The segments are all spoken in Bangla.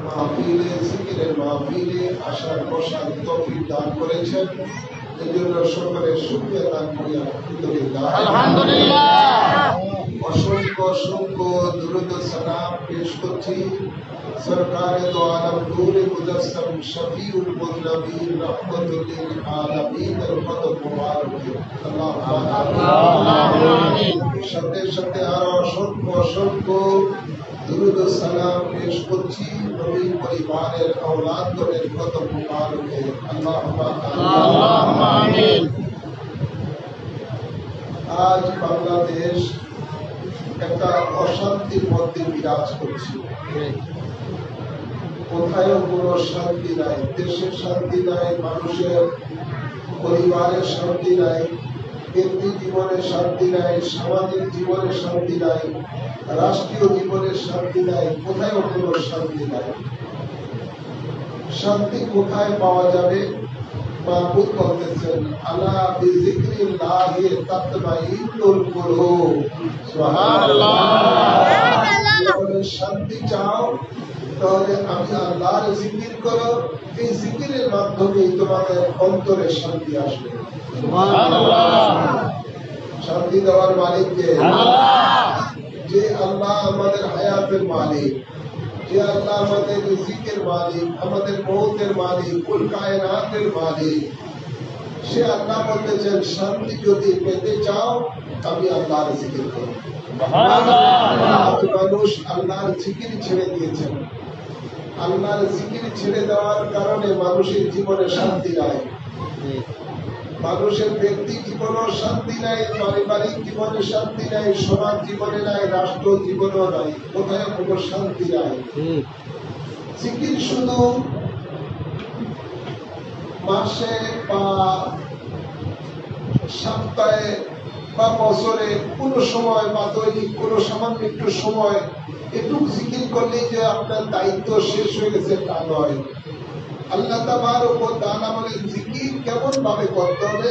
মাহফিলে জিকিরের মাহফিলে আসার বসার তৌফিক দান করেছেন, এজন্য সকলে শুকরিয়া দান করি আলহামদুলিল্লাহ। অসংখ্য অসংখ্য দুরূদ ও সালাম পেশ করছি সরকারে দো আলম নূরে মুজাসসাম শফিউল মুযনবিন রাহমাতুল লিল আলামিন এর কদম মুবারকে আল্লাহুম্মা আমিন। সাথে সাথে আরো অসংখ্য অসংখ্য দুরূদ ও সালাম পেশ করছি নবী পরিবারের আওলাদদের কদম মুবারকে আল্লাহুম্মা আমিন। আজ বাংলাদেশ একটা অশান্তির মধ্যে বিরাজ করছে। কোথায়ও কোনো শান্তি নাই, দেশের শান্তি নাই, মানুষের পরিবারের শান্তি নাই, ব্যক্তি জীবনে শান্তি নাই, সামাজিক জীবনে শান্তি নাই, রাষ্ট্রীয় জীবনে শান্তি নাই, কোথায়ও কোনো শান্তি নাই। শান্তি কোথায় পাওয়া যাবে? মাহবুব বলতেছেন আলা বিযিকরিল্লাহি তাতমাইন্নুল কুলুব। সুবহানাল্লাহ। শান্তি চাও তাহলে আমি আল্লাহর জিকির করো, এই জিকিরের মাধ্যমে তোমাদের অন্তরে শান্তি আসবে। সুবহানাল্লাহ। শান্তি দেওয়ার মালিক কে? আল্লাহ। যে আল্লাহ আমাদের হায়াতের মালিক, যে আল্লাহ আমাদের রিজিকের মালিক, আমাদের মৌতের মালিক, কুল কায়নাতের মালিক, সে আল্লাহ বলতেছেন শান্তি যদি পেতে চাও আমি আল্লাহর জিকির করো। মানুষ আল্লাহর জিকির ছেড়ে দিয়েছেন। আল্লাহর জিকির ছেড়ে দেওয়ার কারণে মানুষের জীবনে শান্তি নাই, মানুষের ব্যক্তি জীবনেও শান্তি নাই, পারিবারিক জীবনে শান্তি নাই, সমাজ জীবনে নাই, রাষ্ট্র জীবনেও নাই, কোথায় কোনো শান্তি নাই। জিকির শুধু মাসে বা সপ্তাহে বা বছরে কোনো সময় বা দৈনিক কোনো সামান্য একটু সময় একটু জিকির করলেই যে আপনার দায়িত্ব শেষ হয়ে গেছে তা নয়। আল্লাহ তাবারক ওয়া তাআলা বলেন জিকির কেমন ভাবে করতে হবে।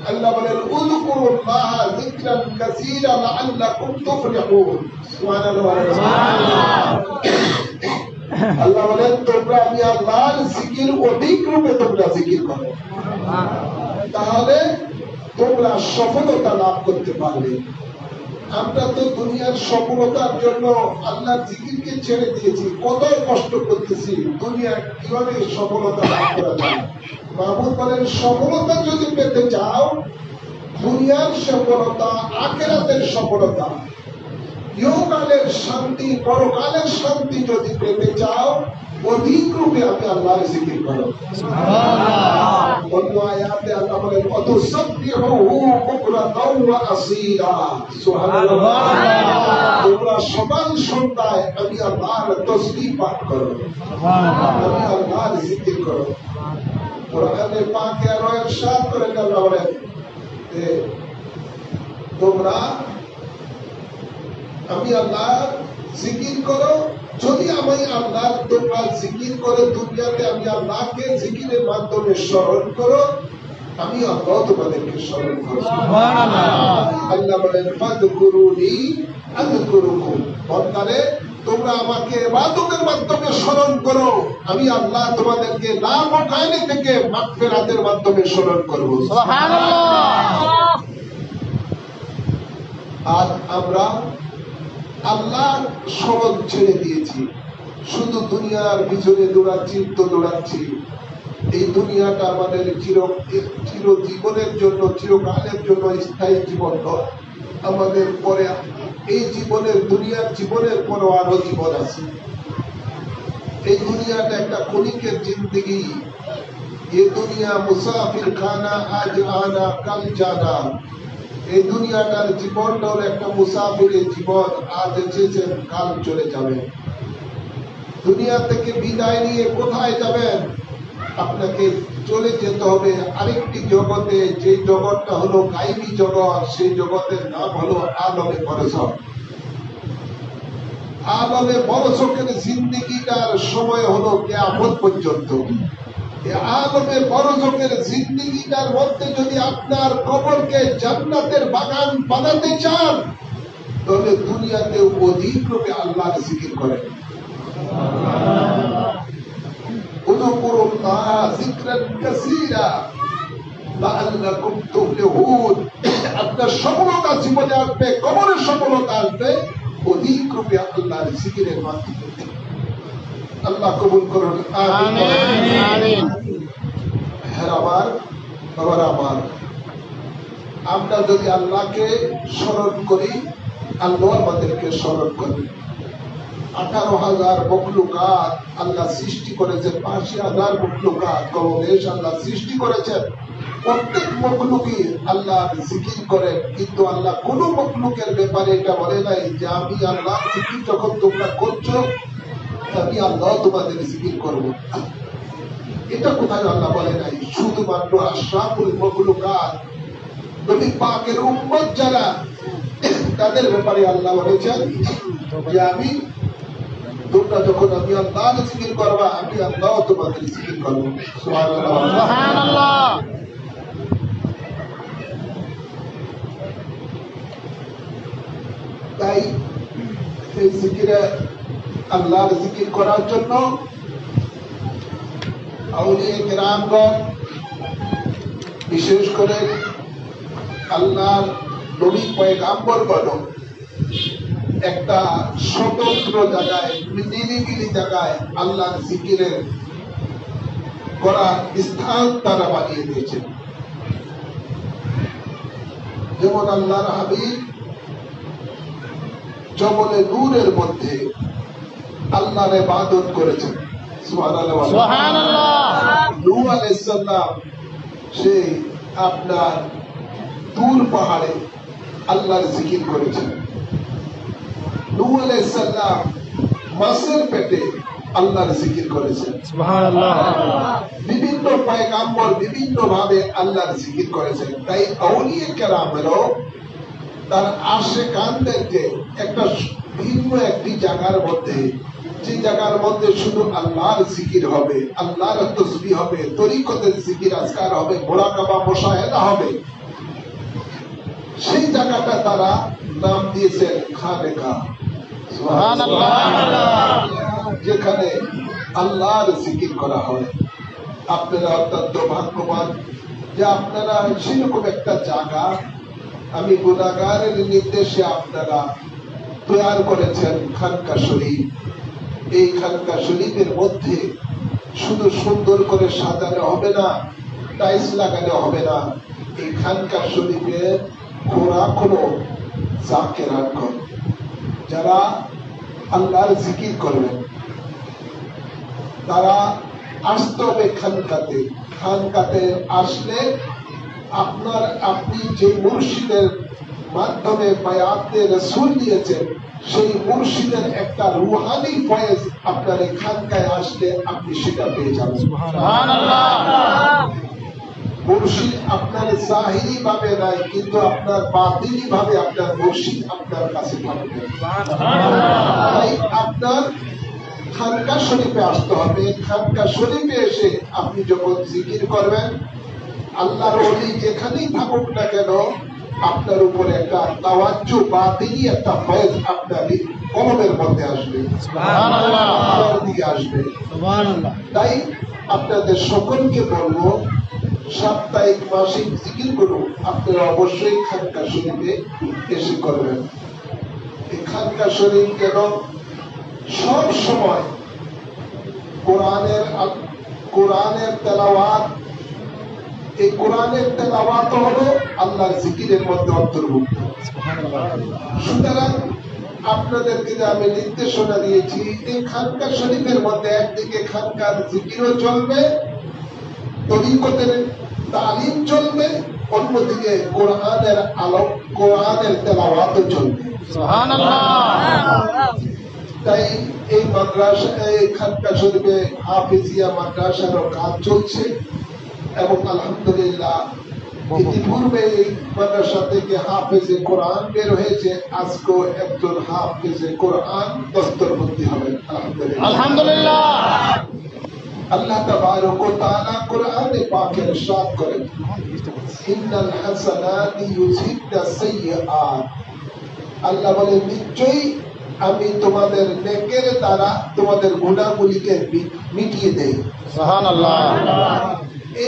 আল্লাহ বলেন উযকুরুল্লাহ যিকরান কাসীরা লাআল্লাকুম তুফলিহুন। সুবহানাল্লাহ। আল্লাহ বলেন তোমরা আমি আল্লাহর জিকির অধিক রূপে তোমরা জিকির করো, তাহলে তোমরা সফলতা লাভ করতে পারবে। আমরা তো দুনিয়ার সফলতার জন্য আল্লাহর জিকিরকে ছেড়ে দিয়েছি, কত কষ্ট করতেছি দুনিয়া কিভাবে সফলতা লাভ করা যায়। মাহবুব বলেন সফলতা যদি পেতে চাও, দুনিয়ার সফলতা, আখিরাতের সফলতা, ইহকালের শান্তি, পরকালের শান্তি যদি পেতে চাও অধিক রূপে আমি আল্লাহর জিকির করো। সুবহানাল্লাহ। অন্য আয়াতে আল্লাহ বলেন ওয়াতুসাব্বিহুহু বুকরাতাও ওয়া আসীলা। সুবহানাল্লাহ। তোমরা সকাল সন্ধ্যায় আমি আল্লাহর তাসবিহ পাঠ করো, সুবহানাল্লাহ, আমি আল্লাহর জিকির করো। কোরআনে পাকে আরো ইরশাদ করেন আল্লাহ বলেন যে তোমরা আমি আল্লাহর জিকির করো, যদি আমি আল্লাহ তোমরা জিকির করে দুনিয়াতে আমি আল্লাহকে জিকিরের মাধ্যমে স্মরণ করো, আমি আল্লাহ তোমাদেরকে স্মরণ করব। সুবহানাল্লাহ। আল্লাহ বলেন ফাযকুরুনি আযকুরুকুম। বান্দারে তোমরা আমাকে ইবাদতের মাধ্যমে স্মরণ করো, আমি আল্লাহ তোমাদেরকে লাভ ও খায়নি থেকে মাগফিরাতের মাধ্যমে স্মরণ করব। সুবহানাল্লাহ। আর আমরা আল্লাহর স্মরণ ছেড়ে দিয়েছি, শুধু দুনিয়ার পিছনে দৌড়াচ্ছি তো দৌড়াচ্ছি। এই দুনিয়াটা আমাদের চিরজীবনের জন্য, চিরকালের জন্য স্থায়ী জীবন নয়। আমাদের পরে এই জীবনের, দুনিয়ার জীবনের পরও আরো জীবন আছে। এই দুনিয়াটা একটা ক্ষণিকের জিন্দগি। এই দুনিয়া মুসাফির খানা, আজ আনা কাল জানা। এই দুনিয়াটার জীবনটা হলো একটা মুসাফিরের জীবন, আজ এসেছেন কাল চলে যাবে। দুনিয়া থেকে বিদায় নিয়ে কোথায় যাবেন? আপনাকে চলে যেতে হবে আরেকটি জগতে, যে জগৎটা হলো গায়বী জগৎ। সেই জগতের নাম হলো আলমে বরজখ। আলমে বরজখের জিন্দেগিটার সময় হলো কিয়ামত পর্যন্ত। আলমে বরজখের জিন্দেগিটার মধ্যে যদি আপনার কবরকে জান্নাতের বাগান বানাতে চান, তাহলে দুনিয়াতে অধিক রূপে আল্লাহর জিকির করেন। আল্লাহ যিকরান কাসীরা লাআল্লাকুম তুফলিহুন। আপনার সফলতা জীবনে আসবে, কবরের সফলতা আসবে অধিক রূপে আল্লাহর জিকিরের মাধ্যমে। আল্লাহ কবুল করুন, আমিন। হ্যাঁ আমার আমরা যদি আল্লাহকে স্মরণ করি, আল্লাহ আমাদেরকে স্মরণ করবে। 18,000 মখলুকাত আল্লাহ সৃষ্টি করেছেন, 80,000 মখলুকাত কমবেশ আল্লাহ সৃষ্টি করেছেন। প্রত্যেক মখলুকই আল্লাহ জিকির করেন, কিন্তু আল্লাহ কোন মখলুকের ব্যাপারে এটা বলে নাই যে আমি আল্লাহ জিকির যখন তোমরা করছো আমি আল্লাহ তোমাদের জিকির করবো। এটা কোথায় আল্লাহ বলে নাই। শুধুমাত্র আশরাফুল মখলুকাত নবী পাকের উম্মত যারা তাদের ব্যাপারে আল্লাহ বলেছেন যে আমি তোমরা যখন আমি আল্লাহর জিকির করবা আমি আল্লাহ তোমাদের জিকির করবো। সুবহানাল্লাহ। তাই এই জিকিরে আল্লাহর জিকির করার জন্য আউলিয়া কেরামগণ বিশেষ করে আল্লাহর নবী পয়গাম্বরগণ একটা স্বতন্ত্র জায়গায়, নিরিবিলি জায়গায় আল্লাহর জিকিরের করার স্থান তারা বানিয়ে দিয়েছেন। যেমন আল্লাহর হাবিব জবলে নূরের মধ্যে আল্লাহর ইবাদত করেছেন। সুবহানাল্লাহ। নূহ আলাইহিস সালাম সেই আপনার তুর পাহাড়ে আল্লাহর জিকির করেছেন। নূহ আলাইহিস সালাম মাছের পেটে আল্লাহর জিকির করেছেন। সুবহানাল্লাহ। বিভিন্ন পয়গাম্বর বিভিন্ন ভাবে আল্লাহর জিকির করেছেন। তাই আউলিয়া কেরামেরও তার আশিকানদেরকে একটা ভিন্ন একটি জায়গার মধ্যে, যে জায়গার মধ্যে শুধু আল্লাহর জিকির হবে, আল্লাহর তাসবিহ হবে, তরিকতের জিকির আজকার হবে, মুরাকাবা মুশাহাদা হবে, সেই জায়গাটা তারা নাম দিয়েছেন খানেকা। সুবহানাল্লাহ। যেখানে আল্লাহর জিকির করা হয়। আপনারা অত্যন্ত ভাগ্যবান যে আপনারা সেরকম একটা জায়গা আমি গুনাহগারের নির্দেশে আপনারা তৈরি করেছেন, খানকা শরীফ। এই খানকা শরীফের মধ্যে শুধু সুন্দর করে সাজানো হবে না, টাইলস লাগানো হবে না। এই খানকা শরীফের খোরাক হলো জাকিরাতগণ, যারা আল্লাহর জিকির করবেন তারা আসতে হবে খানকাতে। খানকাতে আসলে আপনি যে মুর্শিদের মাধ্যমে বায়াতে রাসূল দিয়েছেন সেই মুর্শিদের একটা রুহানি ফয়েজ আপনার এই খানকায় আসলে আপনি সেটা পেয়ে যাবেন। সুবহানাল্লাহ। মুর্শিদ আপনার জাহিরি ভাবে নাই, কিন্তু আপনার বাতিনি ভাবে আপনার মুর্শিদ আপনার কাছে থাকবেন। তাই আপনার খানকা শরীফে আসতে হবে। খানকা শরীফে এসে আপনি যখন জিকির করবেন, আল্লাহর ওলি যেখানেই থাকুক না কেন আপনার উপরে একটা তাওয়াজ্জু বাতিনি একটা ফয়েজ আপনার কলমের মধ্যে আসবে, সুবহানাল্লাহ, দিকে আসবে। সুবহানাল্লাহ। তাই আপনাদের সকলকে বলবো সাপ্তাহিক মাসিক জিকির করুন আপনারা অবশ্যই খানকা শরীফে এসে করবেন। এই খানকা শরীফ যেন সব সময় কোরআনের তেলাওয়াত, এই কোরআনের তেলাওয়াত হলো আল্লাহর জিকিরের মধ্যে অন্তর্ভুক্ত। সুতরাং আপনাদেরকে যে আমি নির্দেশনা দিয়েছি এই খানকা শরীফের মধ্যে একদিকে খানকার জিকিরও চলবে, তরিকতের তালিম চলবে, অন্যদিকে কোরআনের আলো, কোরআনের তেলাওয়াতও চলবে। সুবহানাল্লাহ। তাই এই মাদ্রাসা, এই খানকা শরীফে হাফিজিয়া মাদ্রাসারও কাজ চলছে এবং আলহামদুলিল্লাহ ইতিপূর্বে এই মাদ্রাসা থেকে হাফেজে কোরআন বের হয়েছে। আজকেও একজন হাফেজে কোরআন দস্তরবন্দি হবেন আলহামদুলিল্লাহ। আল্লাহ তাবারক ওয়া তাআলা কোরআনে পাকে ইরশাদ করেন, ইন্নাল হাসানাতি ইউযহিবনা সাইয়্যাত। আল্লাহ বলেন নিশ্চয়ই আমি তোমাদের নেকের দ্বারা তোমাদের গুনাহগুলিকে মিটিয়ে দেই। সুবহানাল্লাহ।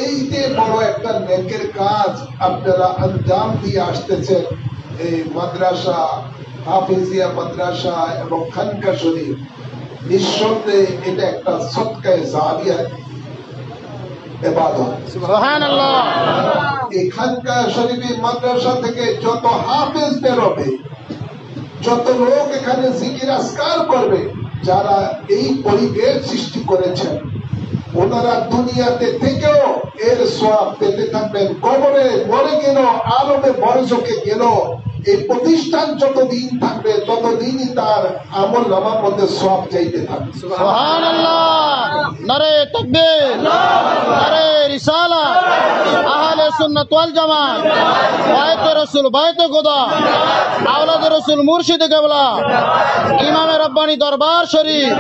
এই যে বড় একটা নেকের কাজ আপনারা আঞ্জাম দিয়ে আসতেছেন, এই মাদ্রাসা, হাফেজিয়া মাদ্রাসা এবং খানকা শরীফ, নিঃসন্দেহে এটা একটা সদকায়ে জারিয়া ইবাদত। সুবহানাল্লাহ। এই খানকা শরীফ মাদ্রাসা থেকে যত হাফেজ বেরোবে, যত লোক এখানে জিকির আজকার করবে, যারা এই পরিবেশ সৃষ্টি করেছেন, ওনারা দুনিয়াতে থেকেও এর সওয়াব পেতে থাকবেন। কবরে মরে গেল, আরবে বরজকে গেল, এই প্রতিষ্ঠান যতদিন থাকবে ততদিনই তার আমল নামার মধ্যে সওয়াব চাইতে থাকবে। সুবহানাল্লাহ। নারে তাকবীর, নারে রিসালাত, আহলে সুন্নাত ওয়াল জামাত, বায়তে রাসূল, বায়তে খোদা, আওলাদে রাসূল, মুর্শিদে কিবলা, ইমামে রব্বানি দরবার শরীফ।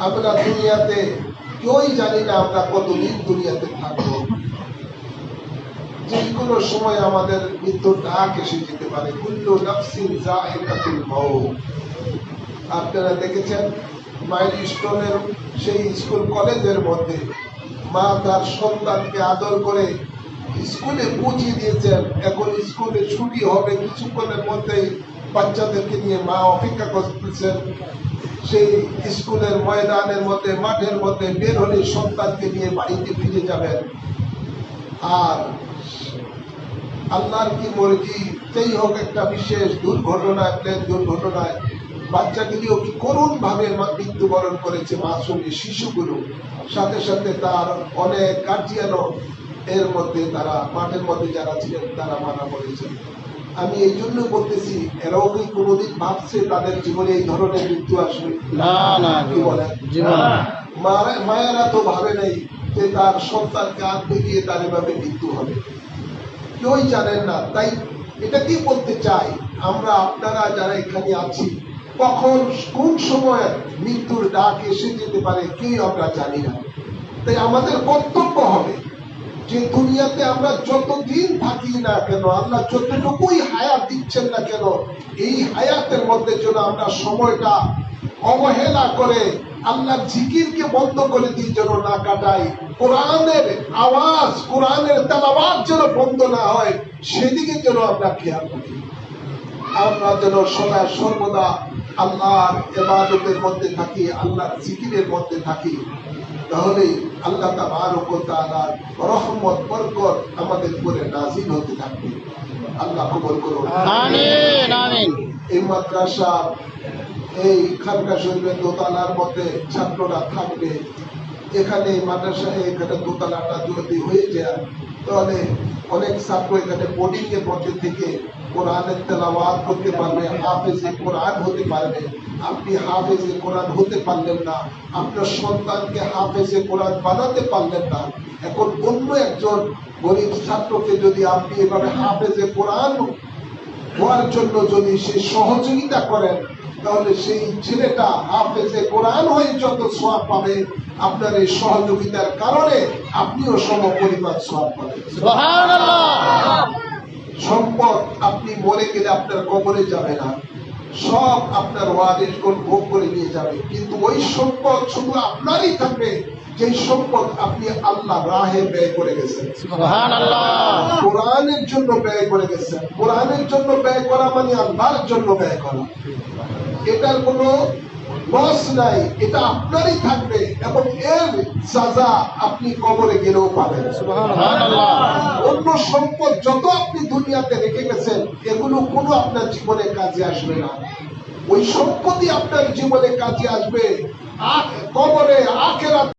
আমরা দুনিয়াতে কেউই জানি না আমরা কতদিন দুনিয়াতে থাকবো। যে কোনো সময় আমাদের মৃত্যুর ডাক এসে যেতে পারে। কুল্লু নাফসিন যায়িকাতুল মাউত। আপনারা দেখেছেন মাইলস্টোনের সেই স্কুল কলেজের মধ্যে মা তার সন্তানকে আদর করে স্কুলে পৌঁছে দিয়েছেন। এখন স্কুলে ছুটি হবে, কিছুক্ষণের মধ্যেই বাচ্চাদেরকে নিয়ে মা অপেক্ষা করতেছেন। সেই স্কুলের ময়দানের মধ্যে, মাঠের মধ্যে বের হলে সন্তানকে নিয়ে বাড়িতে ফিরে যাবেন। আর আল্লাহর কি মর্জি, যেই হোক একটা বিশেষ দুর্ঘটনায়, প্লেন দুর্ঘটনায় বাচ্চাগুলিও কি করুণ ভাবে মৃত্যুবরণ করেছে। মাসুম শিশুগুলো, সাথে সাথে তার অনেক গার্জিয়ানও এর মধ্যে, তারা মাঠের মধ্যে যারা ছিলেন তারা মারা পড়েছেন। আমি এই জন্য বলতেছি, এরাও কি কোনোদিন ভাবছে তাদের জীবনে এই ধরনের মৃত্যু আসবে? না না, কি বলেন? জীবন মায়েরা তো ভাবে নাই যে তার সন্তানকে আনতে গিয়ে তার এভাবে মৃত্যু হবে, কেউই জানেন না। তাই এটা কি বলতে চাই, আমরা আপনারা যারা এখানে আছি, কখন কোন সময় মৃত্যুর ডাক এসে যেতে পারে কেউ আমরা জানি না। তাই আমাদের কর্তব্য হবে যে দুনিয়াতে আমরা যতদিন থাকি না কেন, আল্লাহ যতটুকুই হায়াত দিচ্ছেন না কেন, এই হায়াতের মধ্যে যেন আমরা সময়টা অবহেলা করে আল্লাহর জিকিরকে বন্ধ করে দিয়ে যেন না কাটাই। কোরআনের আওয়াজ, কোরআনের তেলাওয়াত যেন বন্ধ না হয়, সেদিকে যেন আমরা খেয়াল করি। আমরা যেন সদা সর্বদা আল্লাহর ইবাদতের মধ্যে থাকি, আল্লাহর জিকিরের মধ্যে থাকি। তাহলে আল্লাহ তাবারক ওয়া তাআলার রহমত, বরকত আমাদের উপরে নাযিল হতে থাকবে। আল্লাহ কবুল করুন, আমিন আমিন। এই মাদ্রাসা, এই খানকা শরীফের দোতলার মধ্যে ছাত্ররা থাকবে। এখানে মাদ্রাসা, এখানে দোতলাটা যদি হয়ে যায়, তাহলে অনেক ছাত্র এখানে বোর্ডিং এর মধ্যে থেকে কোরআনের তেলাওয়াত করতে পারবে, হাফেজে কোরআন হতে পারবে। আপনি হাফেজে কোরআন হতে পারলেন না, আপনার সন্তানকে হাফেজে কোরআন বানাতে পারলেন না, এখন অন্য একজন গরিব ছাত্রকে যদি আপনি এভাবে হাফেজে কোরআন হওয়ার জন্য যদি সে সহযোগিতা করেন, তাহলে সেই ছেলেটা হাফেজে কোরআন হয়ে যত সওয়াব পাবে, আপনার এই সহযোগিতার কারণে আপনিও সমপরিমাণ সওয়াব পাবেন। সুবহানাল্লাহ। সম্পদ আপনি মরে গেলে আপনার কবরে যাবে না, সব আপনার ওয়ারিসগণ ভোগ করে নিয়ে যাবে, কিন্তু ওই সম্পদ শুধু আপনারই থাকবে যে সম্পদ আপনি আল্লাহ রাহে ব্যয় করে গেছেন, সুবহানাল্লাহ। কোরআনের জন্য ব্যয় করে গেছেন। কোরআনের জন্য ব্যয় করা মানে আল্লাহর জন্য ব্যয় করা, এটার কোনো লস নাই, এটা আপনারই থাকবে এবং এর সাজা আপনি কবরে গেলেও পাবেন। সুবহানাল্লাহ। অন্য সম্পদ যত আপনি দুনিয়াতে রেখে গেছেন, এগুলো কোনো আপনার জীবনে কাজে আসবে না। ওই সম্পত্তি আপনার জীবনে কাজে আসবে কবরে, আখিরাতে।